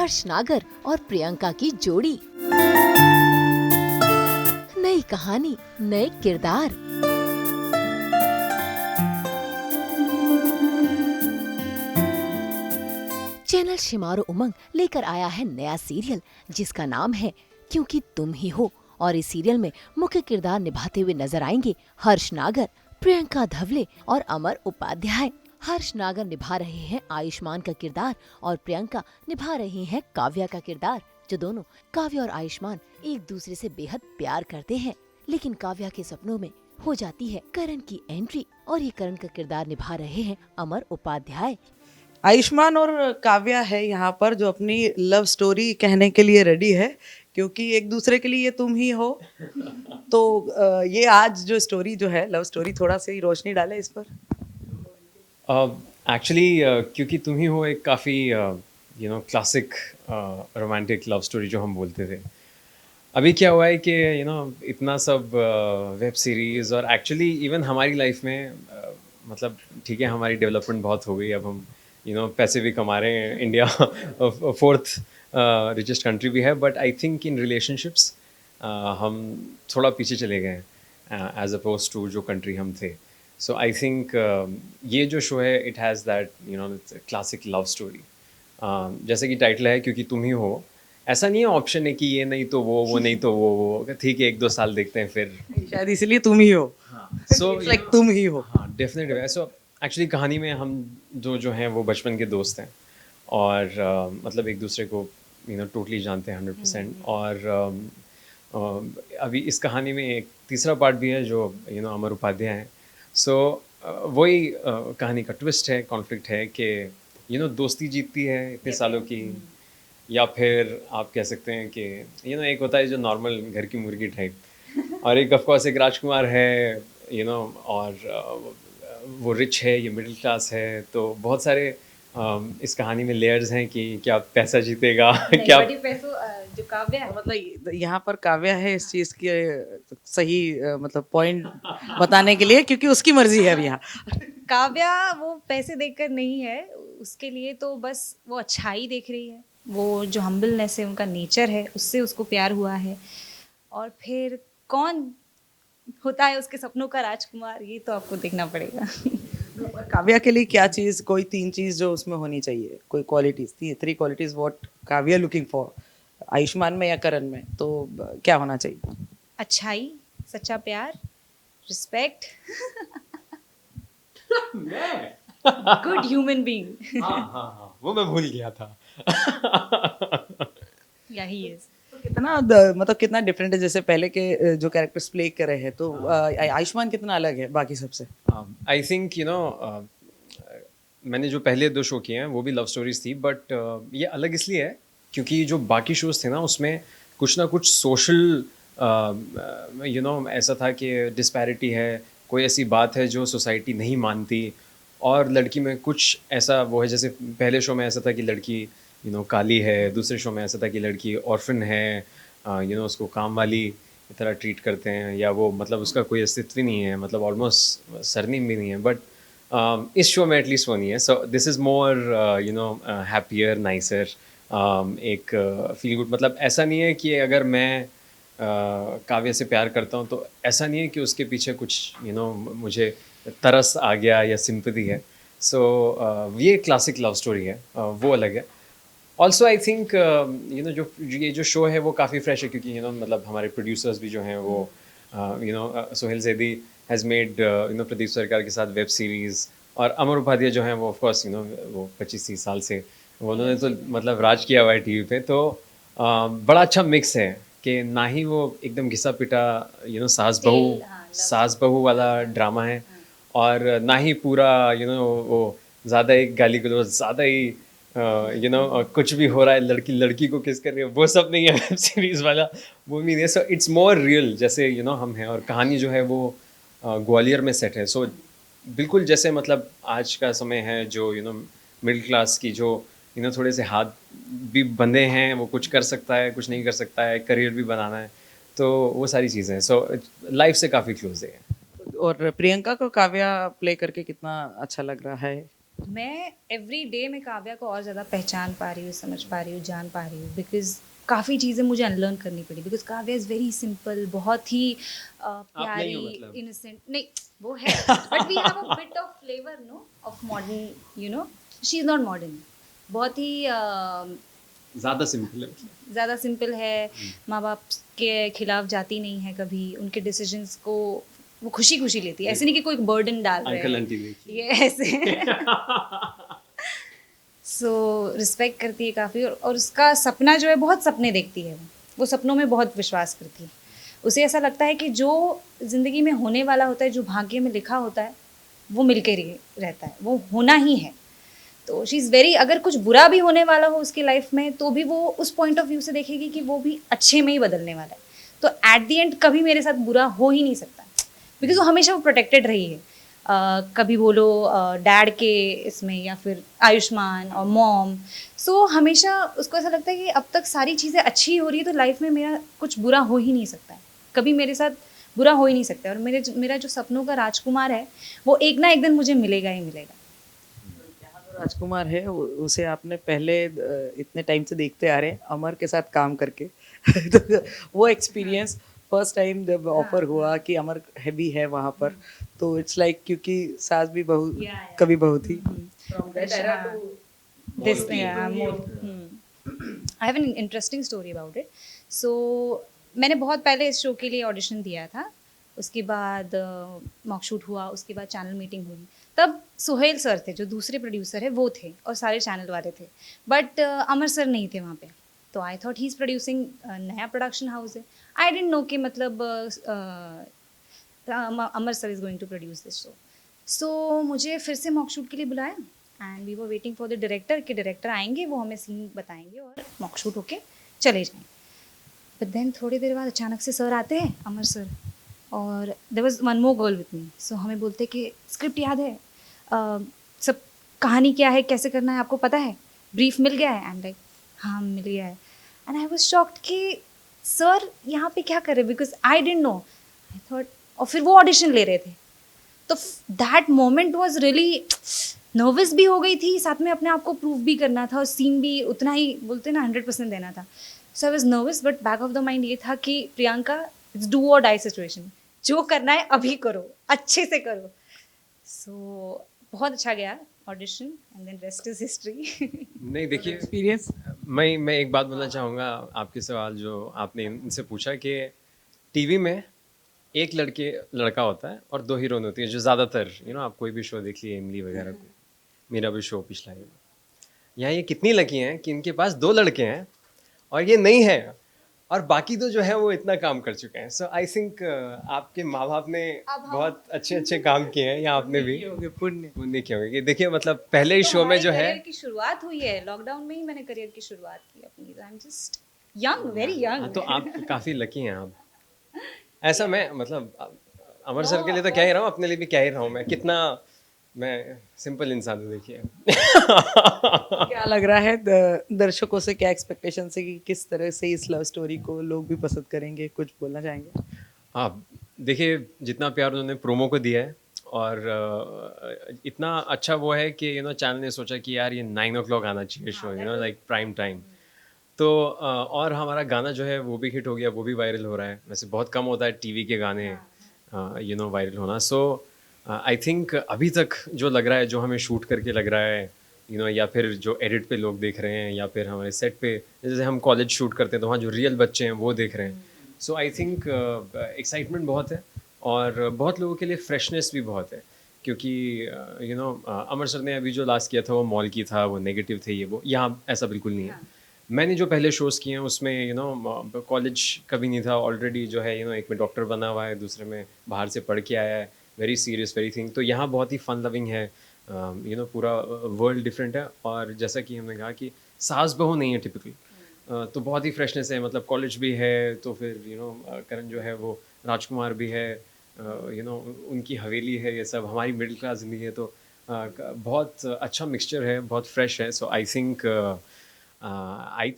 हर्ष नागर और प्रियंका की जोड़ी। नई कहानी, नए किरदार। चैनल शिमारू उमंग लेकर आया है नया सीरियल जिसका नाम है क्योंकि तुम ही हो। और इस सीरियल में मुख्य किरदार निभाते हुए नजर आएंगे हर्ष नागर, प्रियंका धवले और अमर उपाध्याय। हर्ष नागर निभा रहे हैं आयुष्मान का किरदार और प्रियंका निभा रही हैं काव्या का किरदार। जो दोनों, काव्या और आयुष्मान, एक दूसरे से बेहद प्यार करते हैं। लेकिन काव्या के सपनों में हो जाती है करण की एंट्री और ये करण का किरदार निभा रहे हैं अमर उपाध्याय। आयुष्मान और काव्या है यहाँ पर जो अपनी लव स्टोरी कहने के लिए रेडी है, क्योंकि एक दूसरे के लिए तुम ही हो। तो ये आज जो स्टोरी जो है लव स्टोरी, थोड़ा सा ही रोशनी डाले इस पर। एक्चुअली क्योंकि तुम ही हो एक काफ़ी क्लासिक रोमांटिक लव स्टोरी जो हम बोलते थे। अभी क्या हुआ है कि इतना सब वेब सीरीज़ और एक्चुअली इवन हमारी लाइफ में मतलब ठीक है, हमारी डेवलपमेंट बहुत हो गई। अब हम पैसे भी कमा रहे हैं, इंडिया 4th रिचेस्ट कंट्री भी है। But I think in relationships हम थोड़ा पीछे चले गए हैं एज अपोज टू जो कंट्री हम थे। सो आई थिंक ये जो शो है it has that classic love story. जैसे कि टाइटल है क्योंकि तुम ही हो। ऐसा नहीं है ऑप्शन है कि ये नहीं तो वो नहीं तो वो ठीक है, 1-2 साल देखते हैं फिर शायद इसलिए तुम ही हो। सो लाइक तुम ही हो। हाँ, डेफिनेटली। सो एक्चुअली कहानी में हम जो हैं वो बचपन के दोस्त हैं और मतलब एक दूसरे को टोटली जानते हैं 100%। और अभी इस कहानी में एक तीसरा पार्ट भी है जो अमर उपाध्याय हैं। सो वही कहानी का ट्विस्ट है, कॉन्फ्लिक्ट है कि दोस्ती जीतती है इतने सालों की, या फिर आप कह सकते हैं कि एक होता है जो नॉर्मल घर की मुर्गी टाइप और एक ऑफ कोर्स एक राजकुमार है और वो रिच है, ये मिडिल क्लास है। तो बहुत सारे इस कहानी में लेयर्स हैं कि क्या पैसा जीतेगा क्या जो काव्या है, मतलब यहाँ पर काव्या है इस चीज की सही मतलब पॉइंट बताने के लिए, क्योंकि उसकी मर्जी है अब यहाँ। काव्या वो पैसे देखकर नहीं है, उसके लिए तो बस वो अच्छाई देख रही है। वो जो हम्बलनेस है, उनका नेचर है, उससे उसको प्यार हुआ है। और फिर कौन होता है उसके सपनों का राजकुमार, ये तो आपको देखना पड़ेगा। काव्या के लिए क्या चीज, कोई 3 चीज जो उसमें होनी चाहिए, कोई qualities, 3 qualities what Kavya looking for, Ayushman में या करण में, तो क्या होना चाहिए? अच्छाई, सच्चा प्यार, रिस्पेक्ट, गुड ह्यूमन बीइंग। हाँ, वो मैं भूल गया था। या ही इज। कितना मतलब कितना डिफरेंट है जैसे पहले के जो कैरेक्टर्स प्ले कर रहे हैं, तो आयुष्मान कितना अलग है बाकी सबसे? आई थिंक मैंने जो पहले 2 शो किए हैं वो भी लव स्टोरीज थी, बट ये अलग इसलिए है क्योंकि जो बाकी शोज थे ना उसमें कुछ ना कुछ सोशल ऐसा था कि डिस्पैरिटी है, कोई ऐसी बात है जो सोसाइटी नहीं मानती। और लड़की में कुछ ऐसा वो है, जैसे पहले शो में ऐसा था कि लड़की काली है, दूसरे शो में ऐसा था कि लड़की ऑर्फन है, उसको काम वाली की तरह ट्रीट करते हैं, या वो मतलब उसका कोई अस्तित्व ही नहीं है, मतलब ऑलमोस्ट सरनेम भी नहीं है। बट इस शो में एटलीस्ट वो नहीं है। So this is more happier, nicer, एक फील गुड। मतलब ऐसा नहीं है कि अगर मैं काव्या से प्यार करता हूँ तो ऐसा नहीं है कि उसके पीछे कुछ मुझे तरस आ गया या सिंपैथी है। सो ये क्लासिक लव स्टोरी है, वो अलग है। ऑल्सो आई थिंक जो ये जो शो है वो काफ़ी फ्रेश है क्योंकि मतलब हमारे प्रोड्यूसर्स भी जो हैं वो सोहेल जैदी हैज़ मेड प्रदीप सरकार के साथ वेब सीरीज़, और अमर उपाध्याय जो हैं वो ऑफ कोर्स वो 25-30 साल से उन्होंने तो मतलब राज किया हुआ है टीवी पे। तो बड़ा अच्छा मिक्स है कि ना ही वो एकदम घिसा पिटा सास बहू वाला ड्रामा है, और ना ही पूरा वो ज़्यादा ही गाली गलौज, ज़्यादा ही कुछ भी हो रहा है, लड़की लड़की को किस कर रही है, वो सब नहीं है वेब सीरीज़ वाला, वो भी नहीं है। सो इट्स मोर रियल, जैसे हम हैं। और कहानी जो है वो ग्वालियर में सेट है। सो बिल्कुल जैसे मतलब आज का समय है जो मिडिल क्लास की जो थोड़े से हाथ भी बंधे हैं, वो कुछ कर सकता है, कुछ नहीं कर सकता है, करियर भी बनाना है, तो वो सारी चीज़ें हैं। सो लाइफ से काफ़ी क्लोज है। और प्रियंका को काव्या प्ले करके कितना अच्छा लग रहा है? मैं एवरी डे में काव्या को और ज़्यादा पहचान पा रही हूँ, समझ पा रही हूँ, जान पा रही हूँ, बिकॉज काफ़ी चीज़ें मुझे अनलर्न करनी पड़ी, because Kavya is very simple, बहुत ही प्यारी, नहीं हो मतलब। इनोसेंट, नहीं वो है, but we have a bit of flavour no of modern, you know, she is not modern, बहुत ही ज़्यादा सिंपल है मतलब। ज़्यादा सिंपल है, माँ बाप के खिलाफ जाती नहीं है कभी, उनके डिसीजंस को वो खुशी खुशी लेती है, ऐसे नहीं कि कोई बर्डन डाल रहे अंकल हैं, आंटी देखिए। ये ऐसे सो रिस्पेक्ट करती है काफ़ी, और उसका सपना जो है, बहुत सपने देखती है वो सपनों में बहुत विश्वास करती है, उसे ऐसा लगता है कि जो ज़िंदगी में होने वाला होता है, जो भाग्य में लिखा होता है, वो मिलके रहता है, वो होना ही है। तो शी इज़ वेरी, अगर कुछ बुरा भी होने वाला हो उसकी लाइफ में, तो भी वो उस पॉइंट ऑफ व्यू से देखेगी कि वो भी अच्छे में ही बदलने वाला है, तो एट द एंड कभी मेरे साथ बुरा हो ही नहीं सकता, बिकॉज वो हमेशा वो प्रोटेक्टेड रही है। कभी बोलो डैड के इसमें, या फिर आयुष्मान और मॉम, सो हमेशा उसको ऐसा लगता है कि अब तक सारी चीज़ें अच्छी हो रही है, तो लाइफ में मेरा कुछ बुरा हो ही नहीं सकता है, कभी मेरे साथ बुरा हो ही नहीं सकता है, और मेरा जो सपनों का राजकुमार है, वो एक ना एक दिन मुझे मिलेगा ही मिलेगा। राजकुमार है उसे आपने पहले इतने टाइम से देखते आ रहे हैं अमर के साथ काम करके तो वो एक्सपीरियंस फर्स्ट टाइम जब ऑफर हुआ कि अमर है भी है वहाँ पर, तो इट्स लाइक क्योंकि सास भी बहू कभी बहू थी, from that era to This More thing, people. more. I have an interesting story about it. So मैंने बहुत पहले इस शो के लिए ऑडिशन दिया था, उसके बाद मॉक शूट हुआ, उसके बाद चैनल मीटिंग हुई, तब सुहेल सर थे जो दूसरे प्रोड्यूसर है वो थे, और सारे चैनल वाले थे, बट अमर सर नहीं थे वहाँ पे, तो I thought he is producing, नया प्रोडक्शन हाउस है, आई डेंट नो कि मतलब Amar sir is going to produce this show. So मुझे फिर से मॉक शूट के लिए बुलाया, and we were waiting for the director कि डायरेक्टर आएंगे, वो हमें सीन बताएंगे और मॉक शूट होके चले जाएंगे। बट देन थोड़ी देर बाद अचानक से सर आते हैं, अमर सर, और there was one more girl with me, so हमें बोलते कि स्क्रिप्ट याद है, सब कहानी क्या है, कैसे करना है आपको पता है, ब्रीफ मिल गया है, एंड लाइक हाँ मिल गया है, एंड आई वाज शॉक्ड कि सर यहाँ पे क्या कर रहे, because I didn't know, I thought, और फिर वो ऑडिशन ले रहे थे, तो that moment was really, nervous भी हो गई थी, साथ में अपने आप को प्रूव भी करना था, और सीन भी उतना ही बोलते ना 100% देना था, so I was nervous, but back of the mind ये था कि Priyanka, it's do or die situation, जो करना है अभी करो, अच्छे से करो। सो बहुत अच्छा गया audition, and then rest is history. नहीं देखिए, एक्सपीरियंस मैं एक बात बोलना चाहूँगा, आपके सवाल जो आपने इनसे पूछा कि टीवी में एक लड़का होता है और दो हीरोइन होती है, जो ज़्यादातर आप कोई भी शो देख लीजिए, इमली वगैरह को, मेरा भी शो पिछला है, यहाँ ये कितनी लकी हैं कि इनके पास दो लड़के हैं और ये नहीं है, और बाकी तो जो है वो इतना काम कर चुके हैं। सो आई थिंक आपके माँ बाप ने बहुत अच्छे अच्छे काम किए हैं, या आपने भी पुण्य किए होंगे कि देखिए, मतलब पहले ही शो में जो है करियर की शुरुआत हुई है, लॉकडाउन में ही मैंने करियर की शुरुआत की अपनी, I am just young, very young. तो आप काफ़ी लकी हैं आप। ऐसा मैं मतलब अमर सर के लिए तो क्या ही रहा हूँ, अपने लिए भी क्या ही रहा हूँ, मैं कितना, मैं सिंपल इंसान हूँ देखिए। क्या लग रहा है दर्शकों से, क्या एक्सपेक्टेशन से कि किस तरह से इस लव स्टोरी को लोग भी पसंद करेंगे, कुछ बोलना चाहेंगे? हाँ देखिए, जितना प्यार उन्होंने प्रोमो को दिया है, और इतना अच्छा वो है कि चैनल ने सोचा कि यार ये 9 o'clock आना चाहिए शो, लाइक प्राइम टाइम, तो और हमारा गाना जो है वो भी हिट हो गया, वो भी वायरल हो रहा है। वैसे बहुत कम होता है टीवी के गाने वायरल होना। सो आई थिंक अभी तक जो लग रहा है, जो हमें शूट करके लग रहा है, या फिर जो एडिट पे लोग देख रहे हैं, या फिर हमारे सेट पे, जैसे हम कॉलेज शूट करते हैं तो वहाँ जो रियल बच्चे हैं वो देख रहे हैं। सो आई थिंक एक्साइटमेंट बहुत है, और बहुत लोगों के लिए फ्रेशनेस भी बहुत है, क्योंकि अमर सर ने अभी जो लास्ट किया था वो मॉल की था, वो नेगेटिव थे, ये वो, यहाँ ऐसा बिल्कुल नहीं है। मैंने जो पहले शोज़ किए हैं उसमें कॉलेज कभी नहीं था, ऑलरेडी जो है एक में डॉक्टर बना हुआ है, दूसरे में बाहर से पढ़ के आया है, वेरी सीरियस वेरी थिंग, तो यहाँ बहुत ही फन लविंग है, पूरा वर्ल्ड डिफरेंट है, और जैसा कि हमने कहा कि सास बहू नहीं है टिपिकल, तो बहुत ही फ्रेशनेस है, मतलब कॉलेज भी है, तो फिर करण जो है वो राजकुमार भी है, उनकी हवेली है, ये सब हमारी मिडिल क्लास ज़िंदगी है, तो बहुत अच्छा मिक्सचर है, बहुत फ्रेश है। सो आई थिंक आई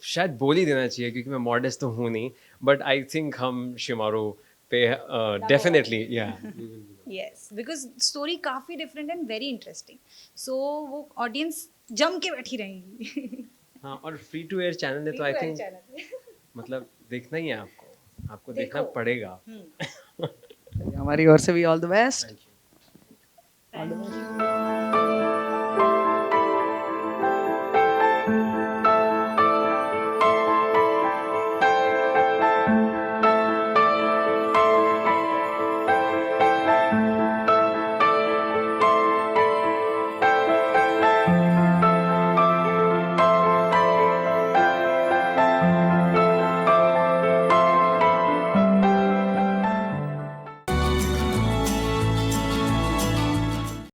शायद बोल ही देना चाहिए, क्योंकि मैं मॉडेस्ट तो हूँ नहीं, बट आई थिंक हम शिमारो पे डेफिनेटली या यस, बिकॉज स्टोरी काफ़ी डिफरेंट एंड वेरी इंटरेस्टिंग, सो वो ऑडियंस जम के बैठी रहेंगी। हाँ, और फ्री टू एयर चैनल है तो आई थिंक मतलब देखना ही है आपको, आपको देखना देखो। पड़ेगा। हमारी ओर से भी all the best. Thank you.